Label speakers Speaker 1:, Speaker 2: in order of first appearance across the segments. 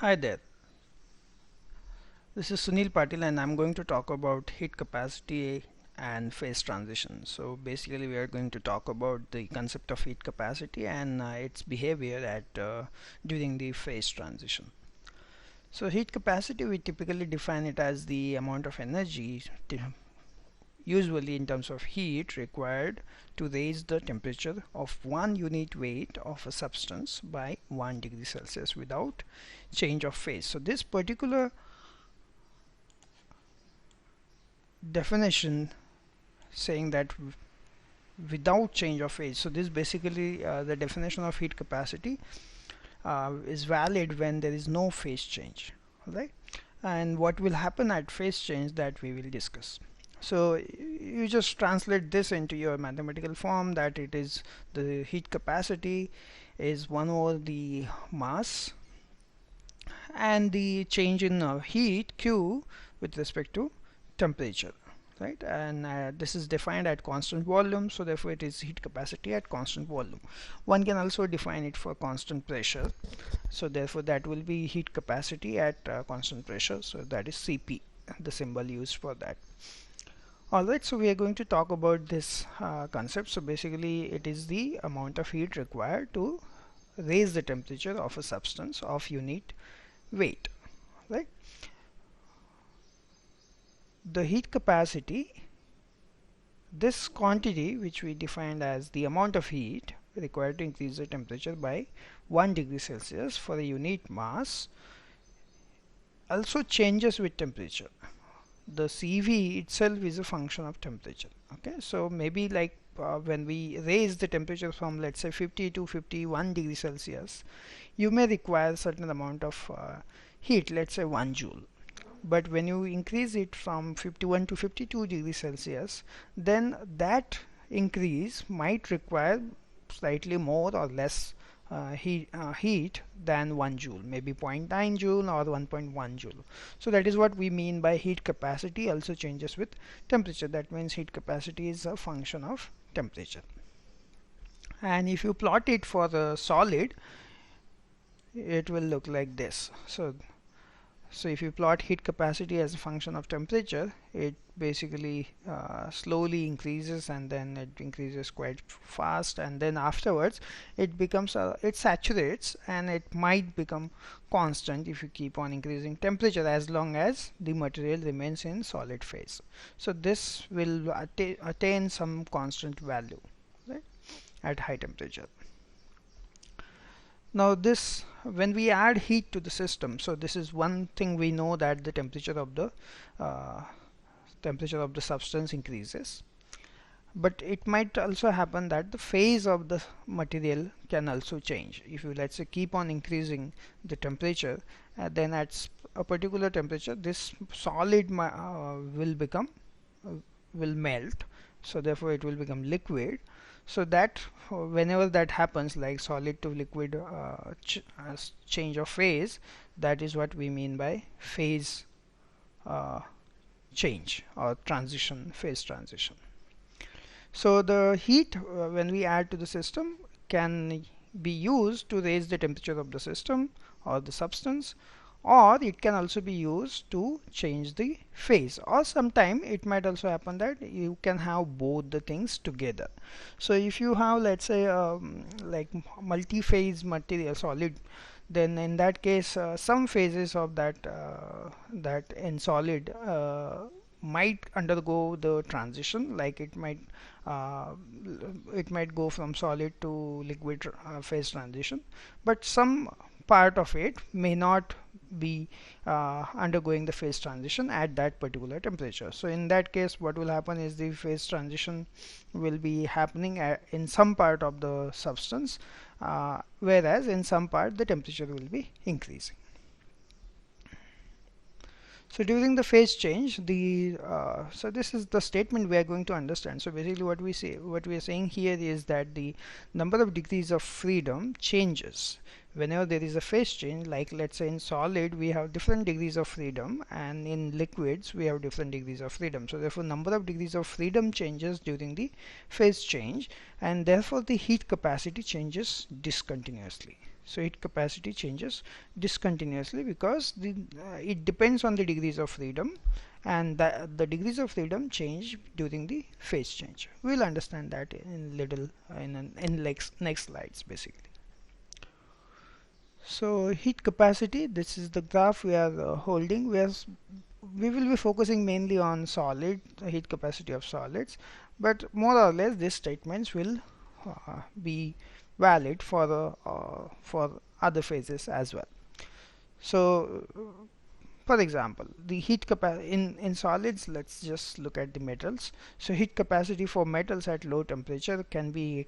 Speaker 1: Hi there, this is Sunil Patil and I'm going to talk about heat capacity and phase transition. So basically we are going to talk about the concept of heat capacity and its behavior during the phase transition. So heat capacity, we typically define it as the amount of energy usually in terms of heat required to raise the temperature of one unit weight of a substance by 1 degree Celsius without change of phase. So this particular definition saying that without change of phase, so this basically the definition of heat capacity is valid when there is no phase change, right? And what will happen at phase change, that we will discuss. So you just translate this into your mathematical form, that it is the heat capacity is 1 over the mass and the change in heat Q with respect to temperature, right? And this is defined at constant volume, so therefore it is heat capacity at constant volume. One can also define it for constant pressure, so therefore that will be heat capacity at constant pressure, so that is Cp, the symbol used for that. Alright, so we are going to talk about this concept. So basically it is the amount of heat required to raise the temperature of a substance of unit weight, right? The heat capacity, this quantity which we defined as the amount of heat required to increase the temperature by 1 degree Celsius for a unit mass, also changes with temperature. The Cv itself is a function of temperature. Okay, so maybe like when we raise the temperature from, let's say, 50 to 51 degrees Celsius, you may require a certain amount of heat, let's say 1 joule. But when you increase it from 51 to 52 degrees Celsius, then that increase might require slightly more or less heat than 1 joule, maybe 0.9 joule or 1.1 joule. So that is what we mean by heat capacity also changes with temperature. That means heat capacity is a function of temperature. And if you plot it for the solid, it will look like this. So if you plot heat capacity as a function of temperature, it basically slowly increases, and then it increases quite fast, and then afterwards it becomes it saturates, and it might become constant if you keep on increasing temperature as long as the material remains in solid phase. So this will attain some constant value, right, at high temperature. Now this, when we add heat to the system, so this is one thing we know, that the temperature of the substance increases, but it might also happen that the phase of the material can also change. If you, let's say, keep on increasing the temperature, then at a particular temperature this solid will melt, so therefore it will become liquid. So that whenever that happens, like solid to liquid change of phase, that is what we mean by phase change or transition, phase transition. So the heat when we add to the system can be used to raise the temperature of the system or the substance, or it can also be used to change the phase, or sometime it might also happen that you can have both the things together. So if you have, let's say, like multi-phase material solid, then in that case some phases of that in solid might undergo the transition, like it might go from solid to liquid phase transition, but some part of it may not be undergoing the phase transition at that particular temperature. So in that case what will happen is the phase transition will be happening in some part of the substance, whereas in some part the temperature will be increasing. So during the phase change, so this is the statement we are going to understand. So basically what we are saying here is that the number of degrees of freedom changes whenever there is a phase change. Like, let's say, in solid we have different degrees of freedom, and in liquids we have different degrees of freedom. So therefore number of degrees of freedom changes during the phase change, and therefore the heat capacity changes discontinuously. So heat capacity changes discontinuously because it depends on the degrees of freedom, and the degrees of freedom change during the phase change. We'll understand that in little in next slides basically. So heat capacity, this is the graph we are holding. We will be focusing mainly on solid heat capacity of solids, but more or less these statements will be valid for other phases as well. So for example, the heat capacity in solids, let's just look at the metals. So heat capacity for metals at low temperature can be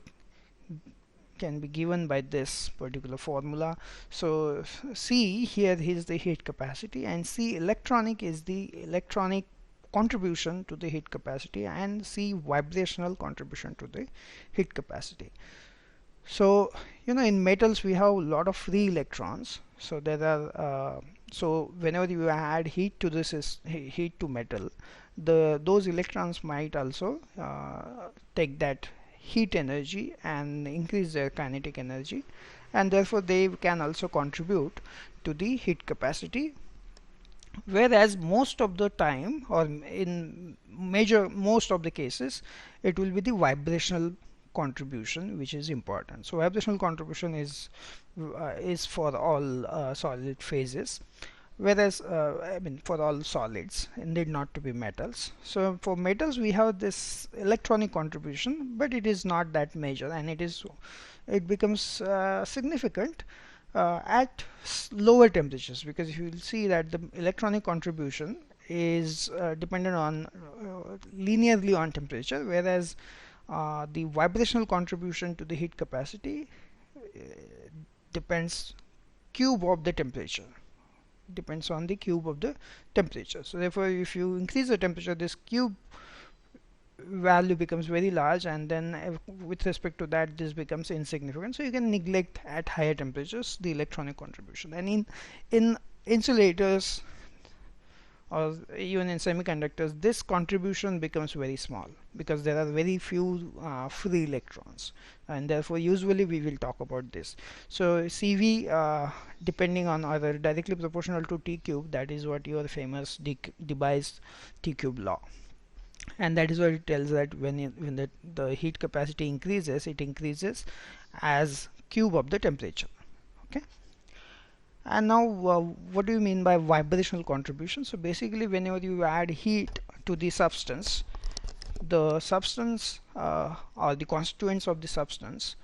Speaker 1: given by this particular formula. So C here is the heat capacity, and C electronic is the electronic contribution to the heat capacity, and C vibrational contribution to the heat capacity. So in metals we have a lot of free electrons. So there are so whenever you add heat to heat to metal, those electrons might also take that heat energy and increase their kinetic energy, and therefore they can also contribute to the heat capacity. Whereas most of the time, or in most of the cases, it will be the vibrational contribution which is important. So vibrational contribution is for all solid phases, whereas I mean for all solids, need not to be metals. So for metals we have this electronic contribution, but it is not that major, and it becomes significant at lower temperatures, because you will see that the electronic contribution is dependent on linearly on temperature, whereas the vibrational contribution to the heat capacity depends cube of the temperature, depends on the cube of the temperature. So therefore if you increase the temperature, this cube value becomes very large, and then with respect to that this becomes insignificant. So you can neglect at higher temperatures the electronic contribution, and in insulators or even in semiconductors this contribution becomes very small because there are very few free electrons, and therefore usually we will talk about this. So CV depending on either directly proportional to T cube, that is what your famous Debye's T cube law, and that is what it tells that when the heat capacity increases, it increases as cube of the temperature. Okay. And now what do you mean by vibrational contribution? So basically whenever you add heat to the substance or the constituents of the substance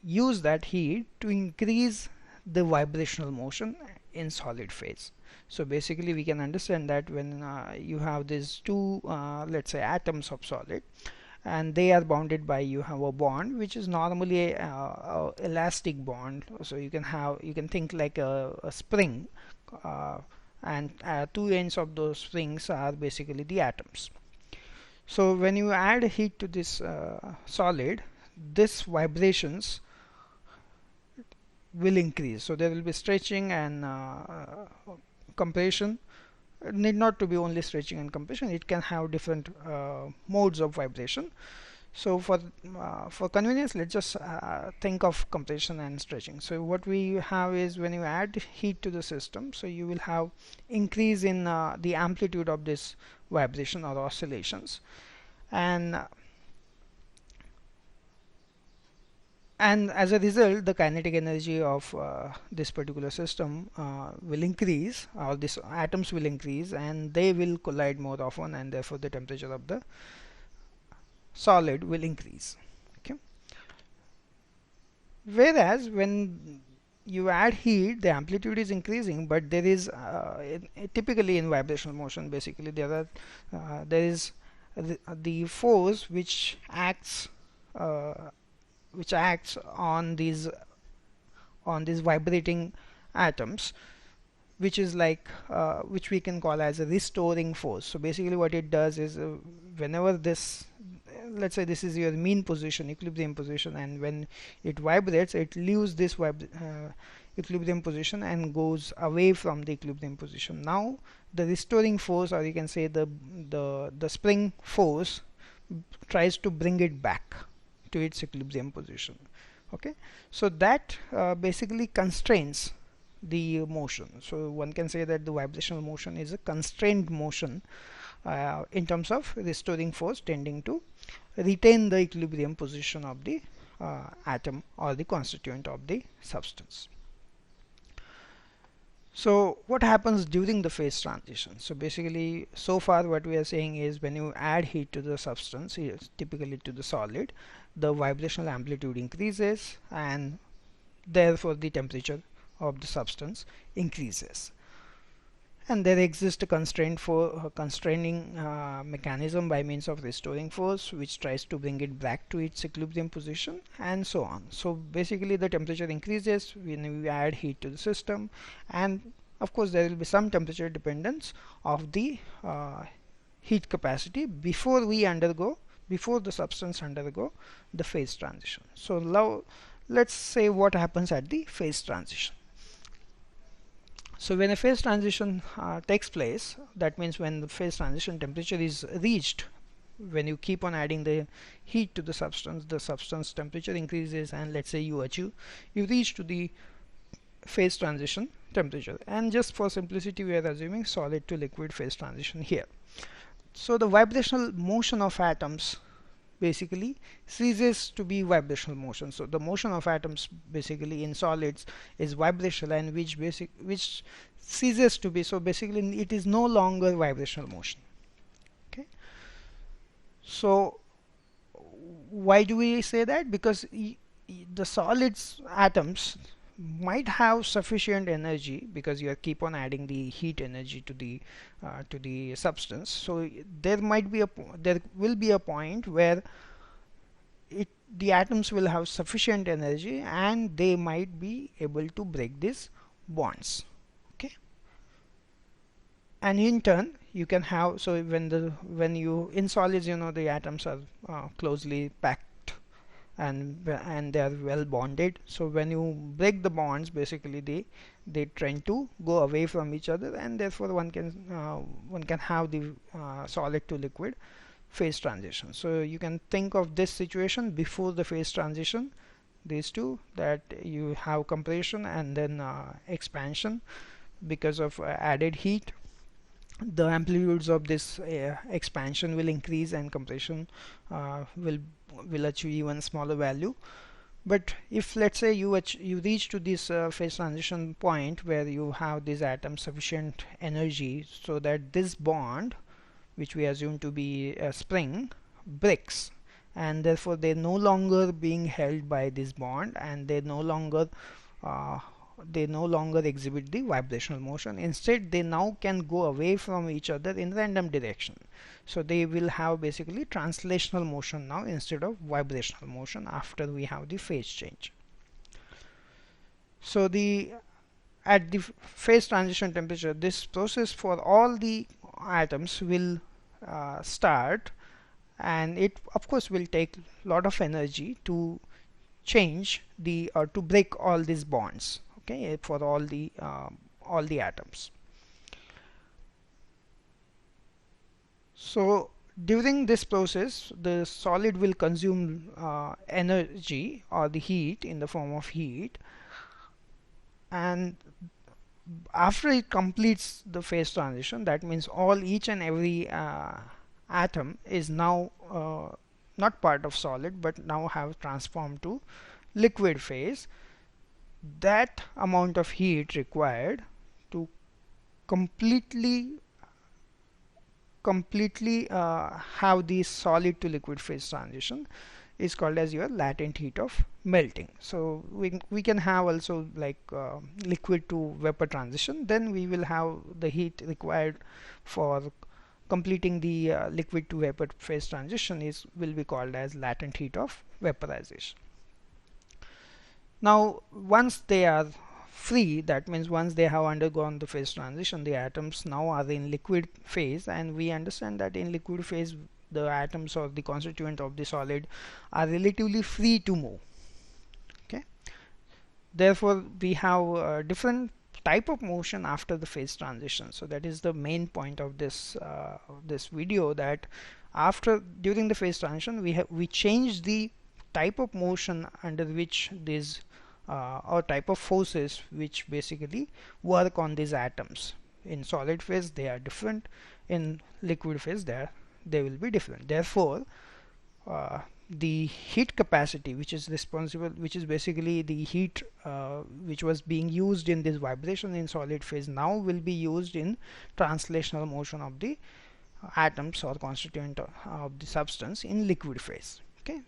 Speaker 1: use that heat to increase the vibrational motion in solid phase. So basically we can understand that when you have these two let's say atoms of solid, and they are bounded by, you have a bond which is normally a elastic bond. So you can think like a spring, and two ends of those springs are basically the atoms. So when you add heat to this solid, this vibrations will increase. So there will be stretching and compression. It need not to be only stretching and compression, it can have different modes of vibration. So for convenience, let's just think of compression and stretching. So what we have is, when you add heat to the system, so you will have increase in the amplitude of this vibration or oscillations, and as a result the kinetic energy of this particular system will increase, or these atoms will increase, and they will collide more often, and therefore the temperature of the solid will increase. Okay. Whereas when you add heat, the amplitude is increasing, but there is typically in vibrational motion, basically there is the force which acts on these vibrating atoms, which is like which we can call as a restoring force. So basically what it does is, whenever this, let's say this is your mean position, equilibrium position, and when it vibrates, it leaves this equilibrium position and goes away from the equilibrium position. Now the restoring force, or you can say the spring force, tries to bring it back to its equilibrium position. Okay, so that basically constrains the motion. So one can say that the vibrational motion is a constrained motion in terms of restoring force tending to retain the equilibrium position of the atom or the constituent of the substance. So what happens during the phase transition? So basically, so far what we are saying is when you add heat to the substance, typically to the solid, the vibrational amplitude increases and therefore the temperature of the substance increases. And there exists a constraint for constraining mechanism by means of restoring force, which tries to bring it back to its equilibrium position, and so on. So basically the temperature increases when we add heat to the system, and of course there will be some temperature dependence of the heat capacity before the substance undergo the phase transition. So now let's say what happens at the phase transition. So when a phase transition takes place, that means when the phase transition temperature is reached, when you keep on adding the heat to the substance temperature increases, and let's say you reach to the phase transition temperature. And just for simplicity, we are assuming solid to liquid phase transition here. So the vibrational motion of atoms basically ceases to be vibrational motion. So the motion of atoms basically in solids is vibrational, and which ceases to be, so basically it is no longer vibrational motion. Okay, so why do we say that? Because the solids atoms might have sufficient energy, because you keep on adding the heat energy to the substance. So there will be a point where the atoms will have sufficient energy and they might be able to break these bonds. Okay, and in turn you can have, so when you in solids, the atoms are closely packed and they are well bonded. So when you break the bonds, basically they tend to go away from each other, and therefore one can have the solid to liquid phase transition. So you can think of this situation before the phase transition, these two, that you have compression and then expansion because of added heat. The amplitudes of this expansion will increase, and compression will achieve even smaller value. But if let's say you reach to this phase transition point where you have these atoms sufficient energy so that this bond, which we assume to be a spring, breaks, and therefore they're no longer being held by this bond, and they no longer exhibit the vibrational motion. Instead, they now can go away from each other in random direction. So they will have basically translational motion now instead of vibrational motion after we have the phase change. So at the phase transition temperature, this process for all the atoms will start, and it of course will take a lot of energy to change to break all these bonds, okay, for all the atoms. So during this process, the solid will consume energy or the heat in the form of heat, and after it completes the phase transition, that means each and every atom is now not part of solid but now have transformed to liquid phase. That amount of heat required to completely have the solid to liquid phase transition is called as your latent heat of melting. So we can have also like liquid to vapor transition. Then we will have the heat required for completing the liquid to vapor phase transition will be called as latent heat of vaporization. Now once they are free, that means once they have undergone the phase transition, the atoms now are in liquid phase, and we understand that in liquid phase the atoms or the constituent of the solid are relatively free to move. Okay, therefore we have a different type of motion after the phase transition. So that is the main point of this video, that during the phase transition we change the type of motion under which these or type of forces which basically work on these atoms. In solid phase they are different, in liquid phase they will be different. Therefore the heat capacity, which is responsible, which is basically the heat which was being used in this vibration in solid phase, now will be used in translational motion of the atoms or constituent of the substance in liquid phase. Okay,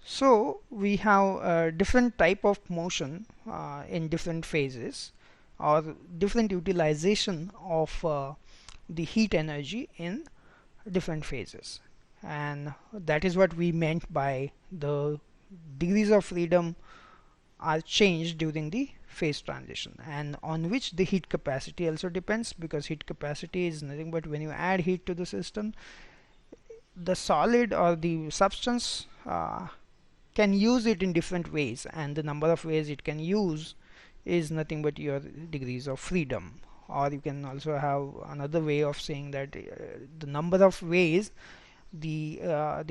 Speaker 1: so we have a different type of motion in different phases, or different utilization of the heat energy in different phases, and that is what we meant by the degrees of freedom are changed during the phase transition, and on which the heat capacity also depends, because heat capacity is nothing but when you add heat to the system, the solid or the substance can use it in different ways, and the number of ways it can use is nothing but your degrees of freedom. Or you can also have another way of saying that the number of ways the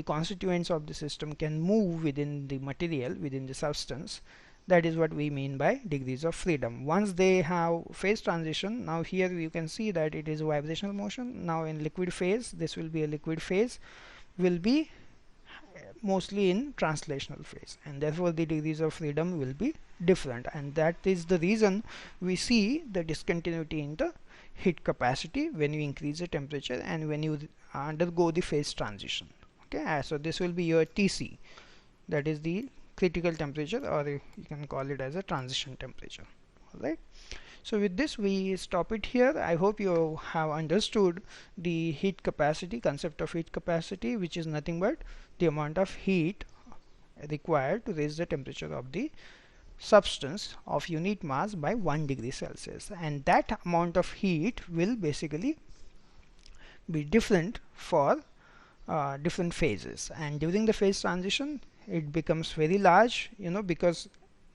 Speaker 1: constituents of the system can move within the material, within the substance. That is what we mean by degrees of freedom. Once they have phase transition, now here you can see that it is a vibrational motion. Now in liquid phase, this will be a liquid phase, will be mostly in translational phase, and therefore the degrees of freedom will be different, and that is the reason we see the discontinuity in the heat capacity when you increase the temperature and when you undergo the phase transition. Okay, so this will be your TC, that is the critical temperature, or you can call it as a transition temperature. Alright, so with this we stop it here. I hope you have understood the heat capacity, concept of heat capacity, which is nothing but the amount of heat required to raise the temperature of the substance of unit mass by 1 degree Celsius, and that amount of heat will basically be different for different phases, and during the phase transition it becomes very large, because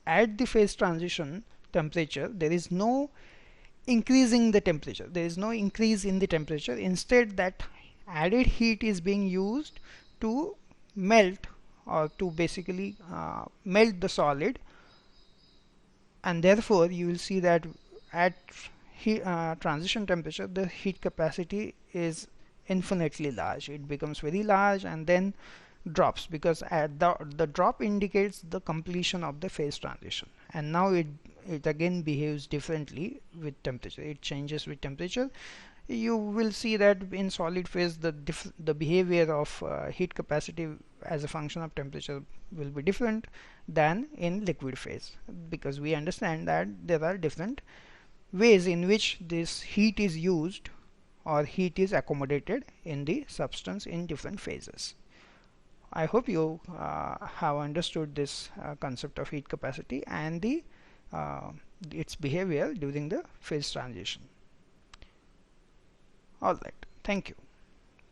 Speaker 1: at the phase transition temperature there is no increasing the temperature, there is no increase in the temperature. Instead, that added heat is being used to melt, or to basically melt the solid, and therefore you will see that at transition temperature the heat capacity is infinitely large. It becomes very large and then drops, because at the drop indicates the completion of the phase transition, and now it again behaves differently with temperature. It changes with temperature. You will see that in solid phase the behavior of heat capacity as a function of temperature will be different than in liquid phase, because we understand that there are different ways in which this heat is used or heat is accommodated in the substance in different phases. I hope you have understood this concept of heat capacity and its behavior during the phase transition. Alright, thank you.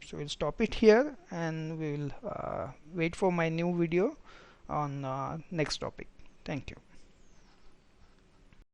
Speaker 1: So we'll stop it here, and we will wait for my new video on next topic. Thank you.